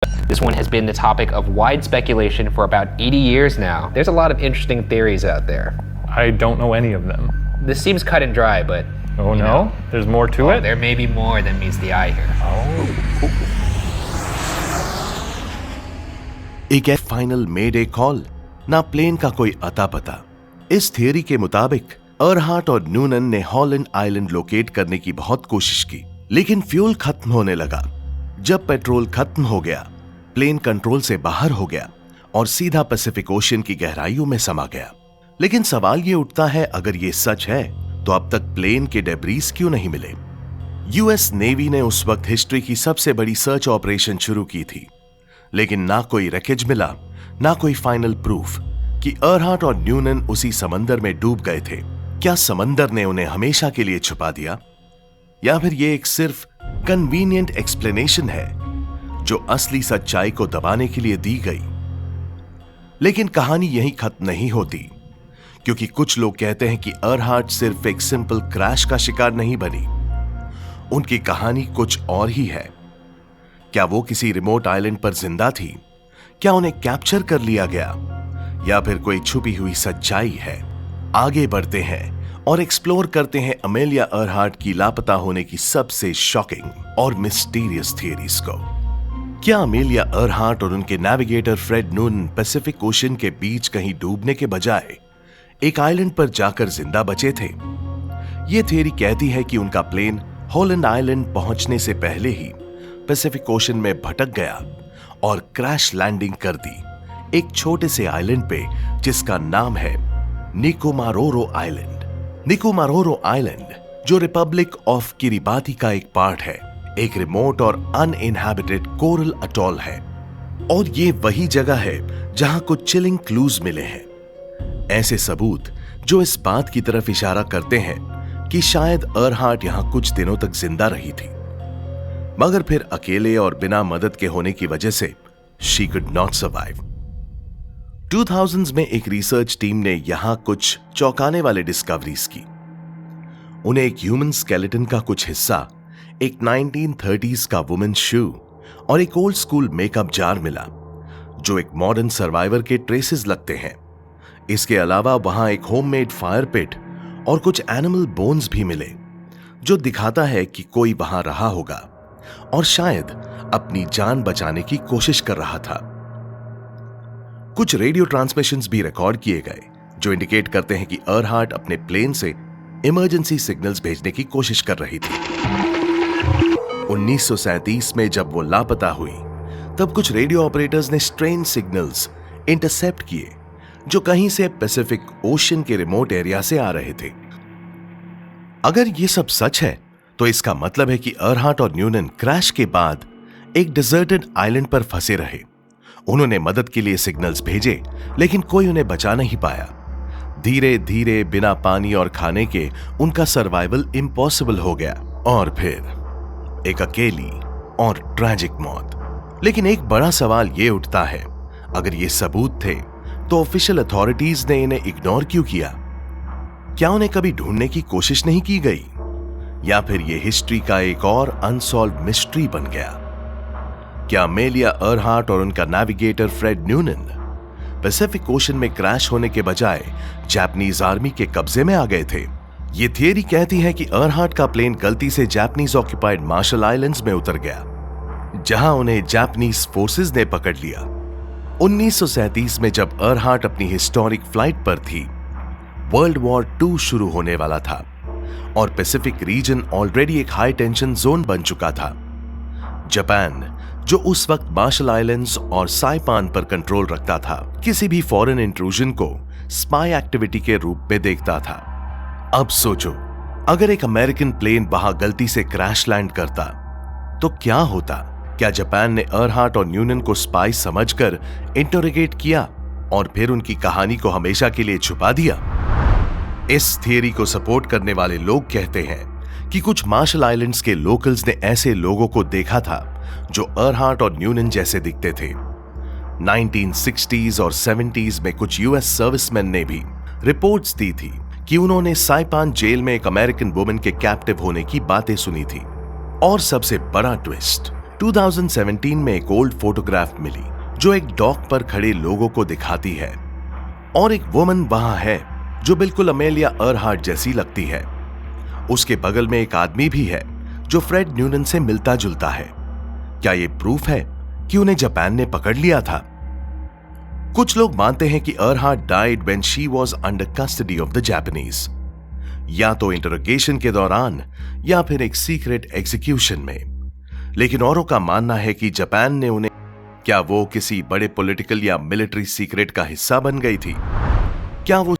This one has been the topic of wide speculation for about 80 years now. There's a lot of interesting theories out there. I don't know any of them. This seems cut and dry, but... Oh no? There's more to it? There may be more than meets the eye here. एक final मेडे call, ना plane का कोई अता पता। इस theory के मुताबिक अर्हाट और न्यूनन ने हॉलैंड आइलैंड लोकेट करने की बहुत कोशिश की, लेकिन फ्यूल खत्म होने लगा। जब पेट्रोल खत्म हो गया, प्लेन कंट्रोल से बाहर हो गया और सीधा पैसिफिक ओशन की गहराइयों में समा गया। लेकिन सवाल ये उठता है, अगर ये सच है तो अब तक प्लेन के डेब्रीज क्यों नहीं मिले? यूएस नेवी ने उस वक्त हिस्ट्री की सबसे बड़ी सर्च ऑपरेशन शुरू की थी, लेकिन ना कोई रैकेज मिला, ना कोई फाइनल प्रूफ कि अर्हाट और न्यूनन उसी समंदर में डूब गए थे। क्या समंदर ने उन्हें हमेशा के लिए छुपा दिया, या फिर यह एक सिर्फ कन्वीनियंट एक्सप्लेनेशन है जो असली सच्चाई को दबाने के लिए दी गई? लेकिन कहानी यहीं खत्म नहीं होती, क्योंकि कुछ लोग कहते हैं कि अर्हाट सिर्फ एक सिंपल क्रैश का शिकार नहीं बनी, उनकी कहानी कुछ और ही है। क्या वो किसी रिमोट आइलैंड पर जिंदा थी? क्या उन्हें कैप्चर कर लिया गया, या फिर कोई छुपी हुई सच्चाई है? आगे बढ़ते हैं और एक्सप्लोर करते हैं अमेलिया अर्हाट की लापता होने की सबसे शॉकिंग और मिस्टीरियस थियरीज को। क्या अमेलिया अर्हाट और उनके नेविगेटर फ्रेड न्यूनन पैसिफिक ओशन के बीच कहीं डूबने के बजाय एक आइलैंड पर जाकर जिंदा बचे थे? यह थियरी कहती है कि उनका प्लेन हॉलैंड आइलैंड पहुंचने से पहले ही पैसिफिक ओशन में भटक गया और क्रैश लैंडिंग कर दी एक छोटे से आइलैंड पे जिसका नाम है निकोमारोरो आइलैंड। निकोमारोरो आइलैंड, जो रिपब्लिक ऑफ किरिबाती का एक पार्ट है, एक रिमोट और अनइनहैबिटेड कोरल अटॉल है, और ये वही जगह है जहां कुछ चिलिंग क्लूज मिले हैं, ऐसे सबूत जो इस बात की तरफ इशारा करते हैं कि शायद अर्हाट यहां कुछ दिनों तक जिंदा रही थी, मगर फिर अकेले और बिना मदद के होने की वजह से she could not survive. 2000s में एक रिसर्च टीम ने यहां कुछ चौंकाने वाले डिस्कवरीज की। उन्हें एक ह्यूमन स्केलेटन का कुछ हिस्सा, एक 1930s का वुमेन शू और एक ओल्ड स्कूल मेकअप जार मिला, जो एक मॉडर्न सर्वाइवर के ट्रेसेस लगते हैं। इसके अलावा वहां एक होममेड फायर पिट और कुछ एनिमल बोन्स भी मिले, जो दिखाता है कि कोई वहां रहा होगा और शायद अपनी जान बचाने की कोशिश कर रहा था। कुछ रेडियो ट्रांसमिशंस भी रिकॉर्ड किए गए, जो इंडिकेट करते हैं कि अर्हाट अपने प्लेन से इमरजेंसी सिग्नल्स भेजने की कोशिश कर रही थी। 1937 में जब वो लापता हुई, तब कुछ रेडियो ऑपरेटर्स ने स्ट्रेंज सिग्नल्स इंटरसेप्ट किए, जो कहीं से पैसिफिक ओशन के रिमोट एरिया से आ रहे थे। अगर ये सब सच है, तो इसका मतलब है कि अर्हाट और न्यूनन क्रैश के बाद एक डिजर्टेड आइलैंड पर फंसे रहे। उन्होंने मदद के लिए सिग्नल्स भेजे, लेकिन कोई उन्हें बचा नहीं पाया। धीरे धीरे बिना पानी और खाने के उनका सर्वाइवल इम्पॉसिबल हो गया, और फिर एक अकेली और ट्रैजिक मौत। लेकिन एक बड़ा सवाल यह उठता है, अगर ये सबूत थे तो ऑफिशियल अथॉरिटीज ने इन्हें इग्नोर क्यों किया? क्या उन्हें कभी ढूंढने की कोशिश नहीं की गई, या फिर यह हिस्ट्री का एक और अनसॉल्व मिस्ट्री बन गया? क्या अमेलिया अर्हाट और उनका नेविगेटर फ्रेड न्यूनन पैसिफिक ओशन में क्रैश होने के बजाय जापानीज आर्मी के कब्जे में आ गए थे? यह थियरी कहती है कि अर्हाट का प्लेन गलती से जापानीज ऑक्युपाइड मार्शल आइलैंड्स में उतर गया, जहां उन्हें जापानीज फोर्सेस ने पकड़ लिया। 1937 में जब अर्हाट अपनी हिस्टोरिक फ्लाइट पर थी, वर्ल्ड वॉर 2 शुरू होने वाला था और पैसिफिक रीजन ऑलरेडी एक हाई टेंशन जोन बन चुका था। जापान, जो उस वक्त मार्शल आइलैंड्स और साइपान पर कंट्रोल रखता था, किसी भी फॉरेन इंट्रूजन को स्पाई एक्टिविटी के रूप में देखता था। अब सोचो, अगर एक अमेरिकन प्लेन वहां गलती से क्रैश लैंड करता तो क्या होता? क्या जापान ने अर्हाट और न्यूनन को स्पाई समझकर इंटरोगेट किया और फिर उनकी कहानी को हमेशा के लिए छुपा दिया? इस थियरी को सपोर्ट करने वाले लोग कहते हैं कि कुछ मार्शल आइलैंड्स के लोकल्स ने ऐसे लोगों को देखा था जो अर्हाट और न्यूनन जैसे दिखते थे। 1960s और 70s में कुछ यूएस सर्विसमैन ने भी रिपोर्ट्स दी थी कि उन्होंने साइपान जेल में एक अमेरिकन वुमेन के कैप्टिव होने की बातें सुनी थी। और सबसे बड़ा ट्विस्ट, 2017 में एक ओल्ड फोटोग्राफ मिली जो एक डॉक पर खड़े लोगों को दिखाती है और एक वुमन वहां है जो बिल्कुल अमेलिया अर्हार्ट जैसी लगती है। उसके बगल में एक आदमी भी है जो फ्रेड न्यूनन से मिलता जुलता है। क्या यह प्रूफ है कि उन्हें जापान ने पकड़ लिया था? कुछ लोग मानते हैं कि Earhart died when she was under custody of the Japanese, या तो इंटरोगेशन के दौरान या फिर एक सीक्रेट एग्जीक्यूशन में। लेकिन औरों का मानना है कि जापान ने उन्हें, क्या वो किसी बड़े पॉलिटिकल या मिलिट्री सीक्रेट का हिस्सा बन गई थी? क्या वो